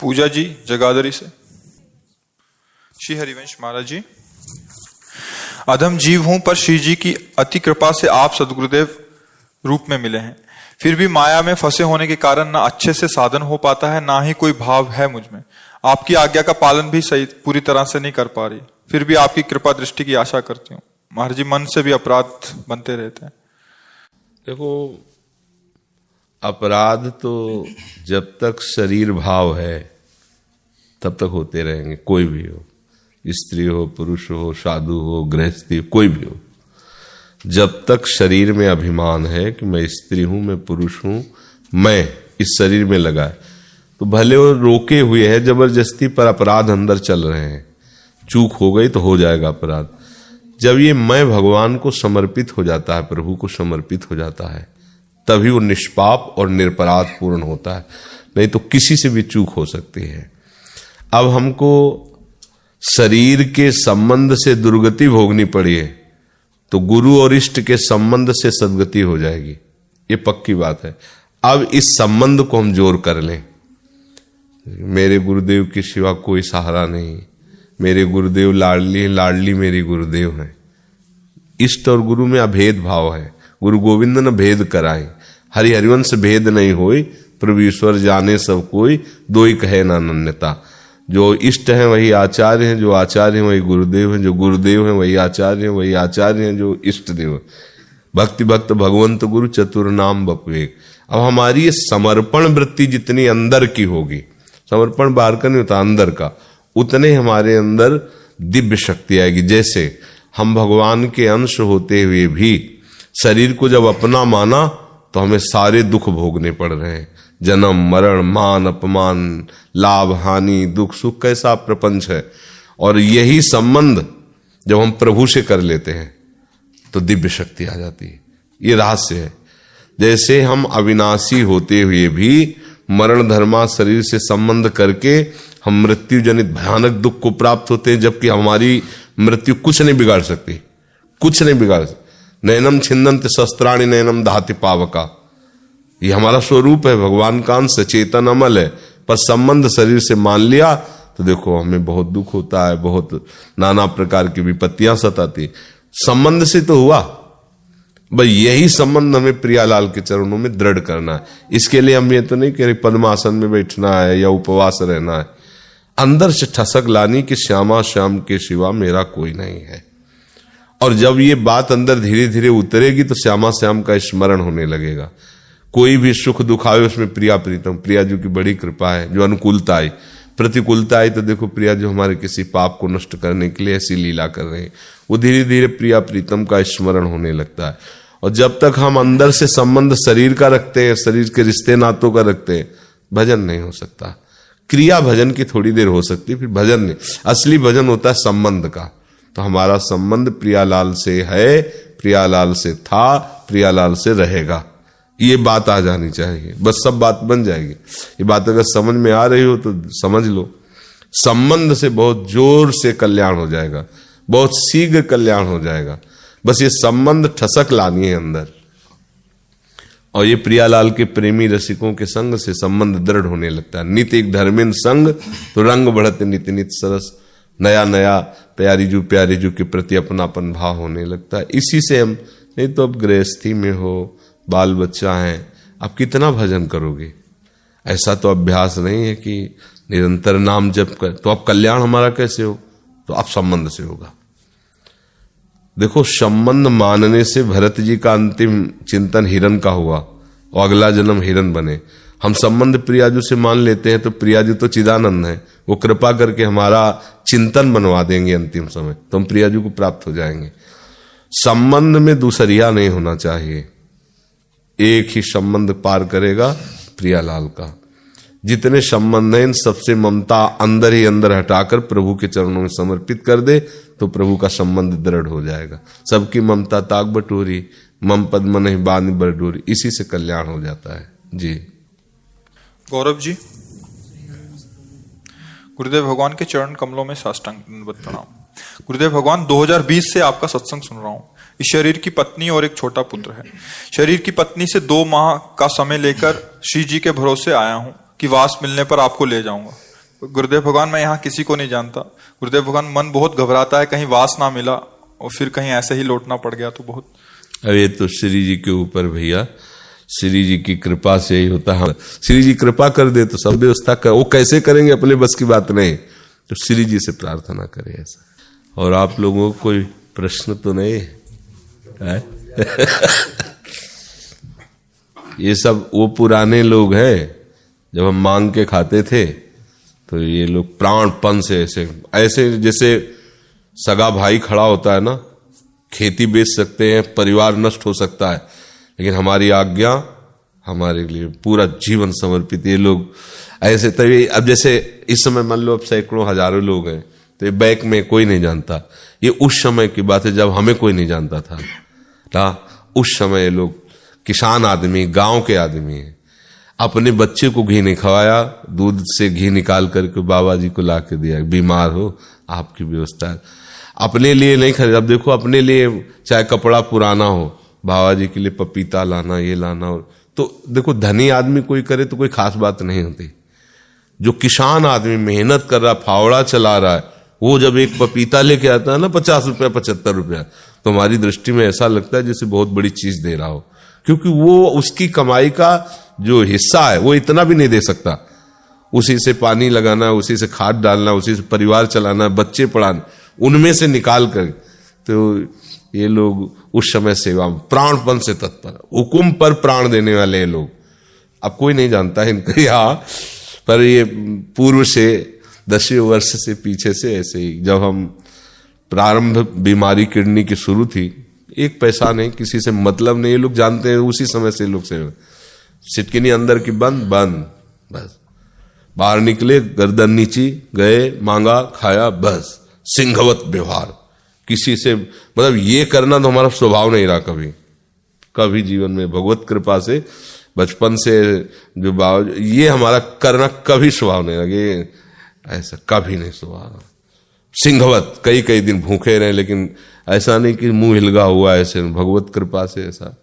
पूजा जी जगाधरी से। श्री हरिवंश महाराज जी, अधम जीव हूं पर श्री जी की अति कृपा से आप सदगुरुदेव रूप में मिले हैं। फिर भी माया में फंसे होने के कारण ना अच्छे से साधन हो पाता है, ना ही कोई भाव है मुझ में। आपकी आज्ञा का पालन भी सही पूरी तरह से नहीं कर पा रही। फिर भी आपकी कृपा दृष्टि की आशा करती हूँ। महाराज जी, मन से भी अपराध बनते रहते हैं। देखो, अपराध तो जब तक शरीर भाव है तब तक होते रहेंगे, कोई भी हो, स्त्री हो, पुरुष हो, साधु हो, गृहस्थी, कोई भी हो। जब तक शरीर में अभिमान है कि मैं स्त्री हूं, मैं पुरुष हूं, मैं इस शरीर में लगा है, तो भले वो रोके हुए है जबरदस्ती, पर अपराध अंदर चल रहे हैं। चूक हो गई तो हो जाएगा अपराध। जब ये मैं भगवान को समर्पित हो जाता है, प्रभु को समर्पित हो जाता है, तभी वो निष्पाप और निरपराध पूर्ण होता है। नहीं तो किसी से भी चूक हो सकती है। अब हमको शरीर के संबंध से दुर्गति भोगनी पड़ी है, तो गुरु और इष्ट के संबंध से सद्गति हो जाएगी, ये पक्की बात है। अब इस संबंध को हम जोर कर लें। मेरे गुरुदेव के सिवा कोई सहारा नहीं, मेरे गुरुदेव लाडली हैं, लाडली मेरी गुरुदेव हैं। इष्ट और गुरु में अभेद भाव है। गुरु गोविंद न भेद कराए, हरि हरिवंश भेद नहीं होई, प्रभु ईश्वर जाने सब कोई, दो ही कहे ना अन्यता। जो इष्ट हैं वही आचार्य हैं, जो आचार्य हैं वही गुरुदेव हैं, जो गुरुदेव हैं वही आचार्य हैं, वही आचार्य हैं जो इष्ट देव। भक्ति भक्त भगवंत गुरु चतुर नाम बपवेक। अब हमारी ये समर्पण वृत्ति जितनी अंदर की होगी, समर्पण बाहर का नहीं होता, अंदर का, उतने हमारे अंदर दिव्य शक्ति आएगी। जैसे हम भगवान के अंश होते हुए भी शरीर को जब अपना माना तो हमें सारे दुख भोगने पड़ रहे हैं। जन्म मरण, मान अपमान, लाभ हानि, दुख सुख, कैसा प्रपंच है। और यही संबंध जब हम प्रभु से कर लेते हैं तो दिव्य शक्ति आ जाती है। ये रहस्य है। जैसे हम अविनाशी होते हुए भी मरण धर्मा शरीर से संबंध करके हम मृत्यु जनित भयानक दुख को प्राप्त होते हैं, जबकि हमारी मृत्यु कुछ नहीं बिगाड़ सकती, कुछ नहीं बिगाड़ सकती। नैनम छिन्दन्त शस्त्राणि नैनम दहाति पावका, ये हमारा स्वरूप है, भगवान का अंश, चेतन अमल है। पर संबंध शरीर से मान लिया तो देखो हमें बहुत दुख होता है, बहुत नाना प्रकार की विपत्तियां सताती। संबंध से तो हुआ, भाई यही संबंध हमें प्रियालाल के चरणों में दृढ़ करना है। इसके लिए हम ये तो नहीं कह रहे पद्मासन में बैठना है या उपवास रहना है। अंदर से ठसक लानी कि श्यामा श्याम के सिवा मेरा कोई नहीं है। और जब ये बात अंदर धीरे धीरे उतरेगी तो श्यामा श्याम का स्मरण होने लगेगा। कोई भी सुख दुख आए उसमें प्रिया प्रीतम, प्रिया जी की बड़ी कृपा है। जो अनुकूलता आई, प्रतिकूलता आई तो देखो प्रिया जो हमारे किसी पाप को नष्ट करने के लिए ऐसी लीला कर रहे हैं, वो धीरे धीरे प्रिया प्रीतम का स्मरण होने लगता है। और जब तक हम अंदर से संबंध शरीर का रखते हैं, शरीर के रिश्ते नातों का रखते हैं, भजन नहीं हो सकता। क्रिया भजन की थोड़ी देर हो सकती है, फिर भजन नहीं। असली भजन होता है संबंध का। तो हमारा संबंध प्रियालाल से है, प्रियालाल से था, प्रियालाल से रहेगा। ये बात आ जानी चाहिए, बस सब बात बन जाएगी। ये बात अगर समझ में आ रही हो तो समझ लो, संबंध से बहुत जोर से कल्याण हो जाएगा, बहुत शीघ्र कल्याण हो जाएगा। बस ये संबंध ठसक लानी है अंदर। और ये प्रियालाल के प्रेमी रसिकों के संग से संबंध दृढ़ होने लगता है। नित एक धर्मिन संग तो रंग बढ़त नित नित सरस। नया नया प्यारी जू के प्रति अपनापन भाव होने लगता है। इसी से हम, नहीं तो अब गृहस्थी में हो, बाल बच्चा है, आप कितना भजन करोगे? ऐसा तो अभ्यास नहीं है कि निरंतर नाम जप कर, तो अब कल्याण हमारा कैसे हो? तो आप संबंध से होगा। देखो, संबंध मानने से भरत जी का अंतिम चिंतन हिरण का हुआ और अगला जन्म हिरण बने। हम संबंध प्रियाजू से मान लेते हैं तो प्रियाजू तो चिदानंद है, वो कृपा करके हमारा चिंतन बनवा देंगे अंतिम समय, तो हम प्रियाजू को प्राप्त हो जाएंगे। संबंध में दूसरिया नहीं होना चाहिए, एक ही संबंध पार करेगा प्रियालाल का। जितने संबंध हैं, इन सबसे ममता अंदर ही अंदर हटाकर प्रभु के चरणों में समर्पित कर दे तो प्रभु का संबंध दृढ़ हो जाएगा। सबकी ममता ताक बटोरी, मम पद्म नहीं बानी बरडोरी, इसी से कल्याण हो जाता है। जी गौरव जी, गुरुदेव भगवान के चरण कमलों में साष्टांग दंडवत प्रणाम। गुरुदेव भगवान, 2020 से आपका सत्संग सुन रहा हूं। इस शरीर की पत्नी और एक छोटा पुत्र है। शरीर की पत्नी से 2 माह का समय लेकर श्री जी के भरोसे आया हूं कि वास मिलने पर आपको ले जाऊंगा। गुरुदेव भगवान मैं यहाँ किसी को नहीं जानता, गुरुदेव भगवान मन बहुत घबराता है, कहीं वास ना मिला और फिर कहीं ऐसे ही लौटना पड़ गया तो बहुत। अब ये तो श्री जी के ऊपर भैया, श्री जी की कृपा से ही होता है। श्री जी कृपा कर दे तो सब व्यवस्था कर, वो कैसे करेंगे अपने बस की बात नहीं, तो श्री जी से प्रार्थना करें ऐसा। और आप लोगों को कोई प्रश्न तो नहीं है? ये सब वो पुराने लोग हैं, जब हम मांग के खाते थे तो ये लोग प्राणपन से ऐसे ऐसे जैसे सगा भाई खड़ा होता है ना, खेती बेच सकते हैं, परिवार नष्ट हो सकता है, लेकिन हमारी आज्ञा हमारे लिए पूरा जीवन समर्पित। ये लोग ऐसे तभी, अब जैसे इस समय मान लो अब सैकड़ों हजारों लोग हैं, तो ये बैक में कोई नहीं जानता। ये उस समय की बात है जब हमें कोई नहीं जानता था ना। उस समय ये लोग किसान आदमी, गांव के आदमी हैं, अपने बच्चे को घी नहीं खवाया, दूध से घी निकाल करके बाबा जी को ला के दिया, बीमार हो आपकी व्यवस्था है। अपने लिए नहीं खरीदा, अब देखो अपने लिए चाहे कपड़ा पुराना हो, बाबा जी के लिए पपीता लाना, ये लाना हो, तो देखो धनी आदमी कोई करे तो कोई खास बात नहीं होती। जो किसान आदमी मेहनत कर रहा, फावड़ा चला रहा है, वो जब एक पपीता लेके आता है ना 50 रुपया 75 रुपया, तो हमारी दृष्टि में ऐसा लगता है जैसे बहुत बड़ी चीज दे रहा हो, क्योंकि वो उसकी कमाई का जो हिस्सा है वो इतना भी नहीं दे सकता। उसी से पानी लगाना, उसी से खाद डालना, उसी से परिवार चलाना, बच्चे पढ़ाना, उनमें से निकाल कर, तो ये लोग उस समय सेवा प्राणपन से तत्पर, हुकुम पर प्राण देने वाले लोग। अब कोई नहीं जानता है इनका यहाँ, पर ये पूर्व से 10वें वर्ष से पीछे से ऐसे ही, जब हम प्रारंभ बीमारी किडनी की शुरू थी, एक पैसा नहीं, किसी से मतलब नहीं, ये लोग जानते हैं, उसी समय से लोग से सिटकिनी अंदर की बंद बंद, बस बाहर निकले, गर्दन नीची गए, मांगा खाया, बस सिंहवत व्यवहार। किसी से मतलब ये करना तो हमारा स्वभाव नहीं रहा कभी कभी जीवन में, भगवत कृपा से बचपन से जो बाव, ये हमारा करना कभी स्वभाव नहीं लगे, ऐसा कभी नहीं स्वभाव। सिंहवत कई दिन भूखे रहे, लेकिन ऐसा नहीं कि मुंह हिलगा हुआ, ऐसे भगवत कृपा से ऐसा